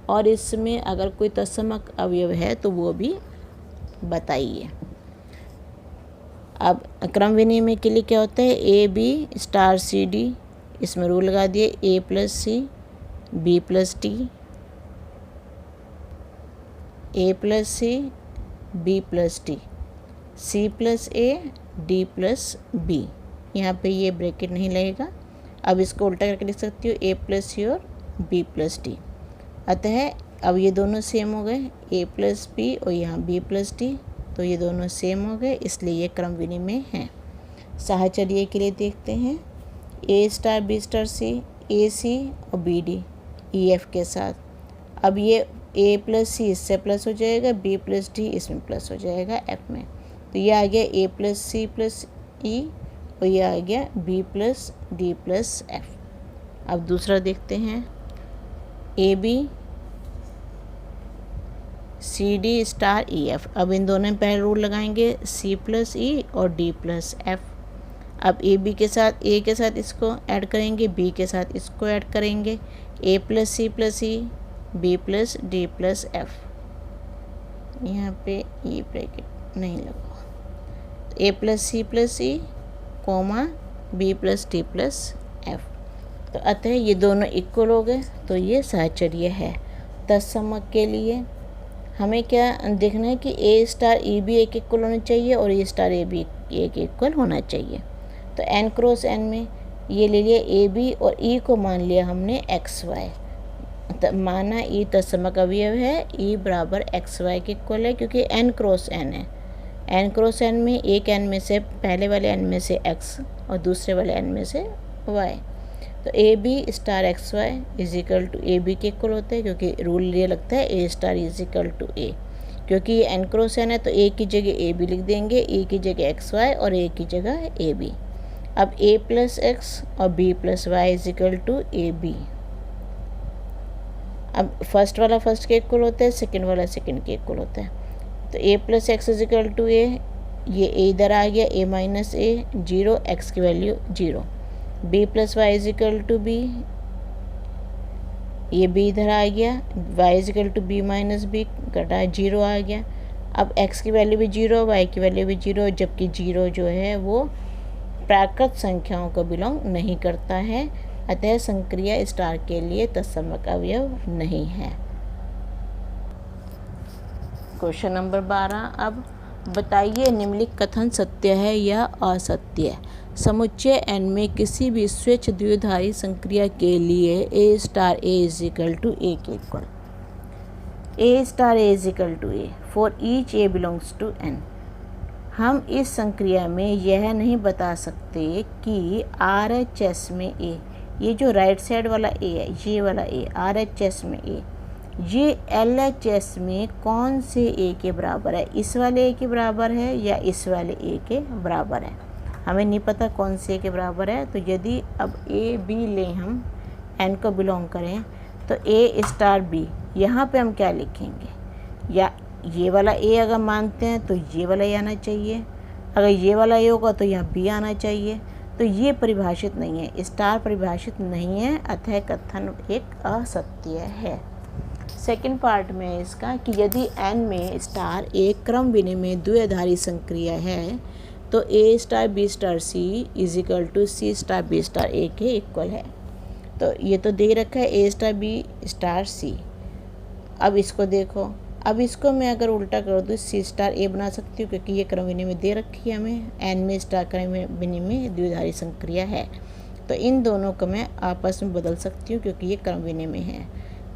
Speaker 1: और इसमें अगर कोई तत्समक अवयव है तो वो भी बताइए। अब क्रम विनिमय के लिए क्या होता है, ए बी स्टार सी डी, इसमें रूल लगा दिए A plus C B plus D, A plus C B plus D, C plus A D plus B. यहाँ पे ये ब्रैकेट नहीं लगेगा। अब इसको उल्टा करके लिख सकती हूँ ए प्लस सी और बी प्लस डी। अतः अब ये दोनों सेम हो गए, ए प्लस बी और यहाँ बी प्लस डी, तो ये दोनों सेम हो गए, इसलिए ये क्रम विनिमय है। साहचर्य के लिए देखते हैं ए स्टार बी स्टार सी, ए सी और बी डी ई एफ के साथ। अब ये ए प्लस सी इससे प्लस हो जाएगा, बी प्लस डी इसमें प्लस हो जाएगा एफ में, तो ये आ गया ए प्लस सी प्लस ई और ये आ गया B plus D plus F. अब दूसरा देखते हैं A B C D star E F. अब इन दोनों में पहले रूल लगाएंगे सी प्लस ई और डी प्लस एफ। अब ए बी के साथ ए के साथ इसको ऐड करेंगे, बी के साथ इसको ऐड करेंगे, A plus E B plus D plus F. यहाँ पे ई ब्रैकेट नहीं लगा, A plus E comma B plus D plus F. तो अतः ये दोनों इक्वल हो गए, तो ये साहचर्य है। तत्समक के लिए हमें क्या देखना है कि ए स्टार ई बी एक इक्वल होना चाहिए और ए स्टार ए बी एक इक्वल होना चाहिए। तो एन क्रॉस एन में ये ले लिया ए बी और ई को मान लिया हमने एक्स वाई, माना ई तत्समक अवयव है, ई बराबर एक्स वाई के इक्वल है क्योंकि एन क्रॉस एन है। एन क्रॉस एन में एक एन में से पहले वाले एन में से एक्स और दूसरे वाले एन में से वाई, तो A B star X Y is equal to A B के इक्वल होते हैं क्योंकि रूल ये लगता है ए star is equal to A. क्योंकि ये एन क्रॉस एन है तो ए की जगह ए बी लिख देंगे, ए की जगह एक्स वाई और ए की जगह ए बी। अब ए प्लस एक्स और B plus Y is equal to A B. अब फर्स्ट वाला फर्स्ट के इक्वल होता है, सेकंड वाला सेकंड के इक्वल होता है। तो A plus X is equal to A, ये ए इधर आ गया, ए माइनस ए 0, एक्स की value 0। B plus Y is equal to B, ये बी इधर आ गया, Y is equal to B minus B घटा 0 आ गया। अब एक्स की वैल्यू भी 0, वाई की वैल्यू भी 0, जबकि 0 जो है वो प्राकृत संख्याओं को बिलोंग नहीं करता है, अतः संक्रिया स्टार के लिए तत्समक अवयव नहीं है। Question number 12। अब बताइए निम्नलिखित कथन सत्य है या असत्य। समुच्चय n में किसी भी स्वच्छ द्विधारी संक्रिया के लिए A star A is equal to ए के equal, A star A is equal to A for each A belongs to n। हम इस संक्रिया में यह नहीं बता सकते कि RHS में ए, ये जो राइट साइड वाला ए है, ये वाला ए RHS में ए, ये LHS में कौन से ए के बराबर है, इस वाले ए के बराबर है या इस वाले ए के बराबर है। हमें नहीं पता कौन से ए के बराबर है। तो यदि अब ए बी लें, हम एन को बिलोंग करें, तो ए स्टार बी, यहाँ पे हम क्या लिखेंगे, या ये वाला ए अगर मानते हैं तो ये वाला ए आना चाहिए, अगर ये वाला ए होगा तो यहाँ बी आना चाहिए। तो ये परिभाषित नहीं है, स्टार परिभाषित नहीं है, अतः कथन एक असत्य है। सेकंड पार्ट में है इसका कि यदि n में स्टार एक क्रम विनिमय द्विआधारी संक्रिया है तो ए star B star C is equal to C star B star ए के इक्वल है। तो ये तो दे रखा है ए स्टार बी स्टार सी। अब इसको देखो, अब इसको मैं अगर उल्टा कर दूँ सी स्टार ए बना सकती हूँ क्योंकि ये क्रम विनिमय दे रखी है हमें, n में स्टार क्रम विनिमय द्विआधारी संक्रिया है। तो इन दोनों को मैं आपस में बदल सकती हूँ क्योंकि ये क्रम विनिमय है।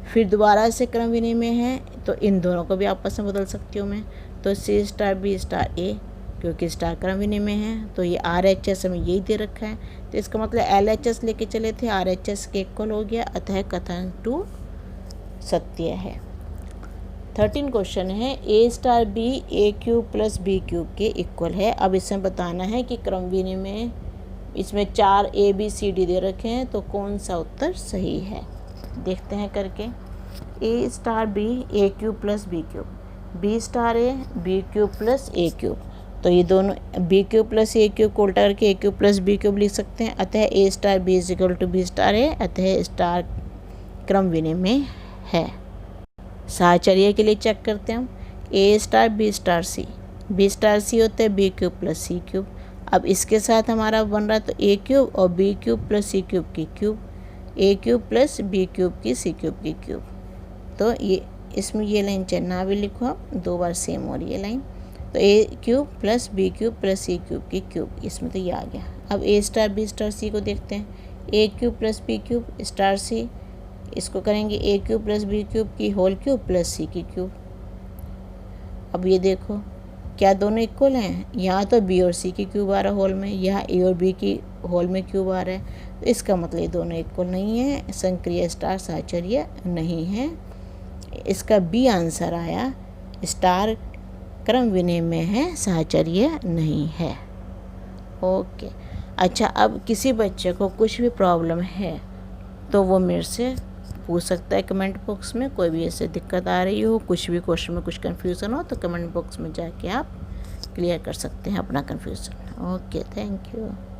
Speaker 1: फिर दोबारा से क्रम विनिमय है तो इन दोनों को भी आपस में बदल सकती हूँ मैं। तो सी स्टार बी स्टार ए, क्योंकि स्टार क्रम विनिमय है तो ये RHS हमें यही दे रखा है, तो इसका मतलब LHS लेके चले थे, RHS के इक्वल हो गया, अतः कथन 2 सत्य है। 13 क्वेश्चन है ए star B A cube plus B cube के इक्वल है। अब इसमें बताना है कि क्रम विनिमय, इसमें 4 ABCD दे रखे हैं तो कौन सा उत्तर सही है, देखते हैं करके। A star B A cube plus B cube, B star A B cube plus A cube. तो ये दोनों B cube plus A cube को उल्टा करके A cube plus B cube लिख सकते हैं। अतः A star B is equal to B star ए, अतः स्टार क्रम विनिमय में है। साहचर्य के लिए चेक करते हैं हम, A star B star c, b star सी होता है B cube plus C cube. अब इसके साथ हमारा बन रहा है तो ए क्यूब और B cube plus C cube की क्यूब, ए क्यूब प्लस बी क्यूब की सी क्यूब की क्यूब। तो ये इसमें ये लाइन चाहे ना भी लिखो आप, दो बार सेम हो रही है लाइन। तो A cube plus B cube plus C cube की क्यूब, इसमें तो ये आ गया। अब A star B star C को देखते हैं, A cube plus B cube star C, इसको करेंगे A cube plus B cube की होल क्यूब प्लस सी की क्यूब। अब ये देखो क्या दोनों इक्वल हैं, यहाँ तो बी और सी की क्यूब आ रहा है होल में, यहाँ ए और बी की होल में क्यूब आ रहा है। तो इसका मतलब ये दोनों इक्वल नहीं है, संक्रिय स्टार साहचर्य नहीं है। इसका बी आंसर आया, स्टार क्रम विनिमय में है, साहचर्य नहीं है। ओके, अच्छा अब किसी बच्चे को कुछ भी प्रॉब्लम है तो वो मेरे से पूछ सकता है कमेंट बॉक्स में। कोई भी ऐसे दिक्कत आ रही हो, कुछ भी क्वेश्चन में कुछ कन्फ्यूज़न हो तो कमेंट बॉक्स में जाके आप क्लियर कर सकते हैं अपना कन्फ्यूज़न। Okay, thank you.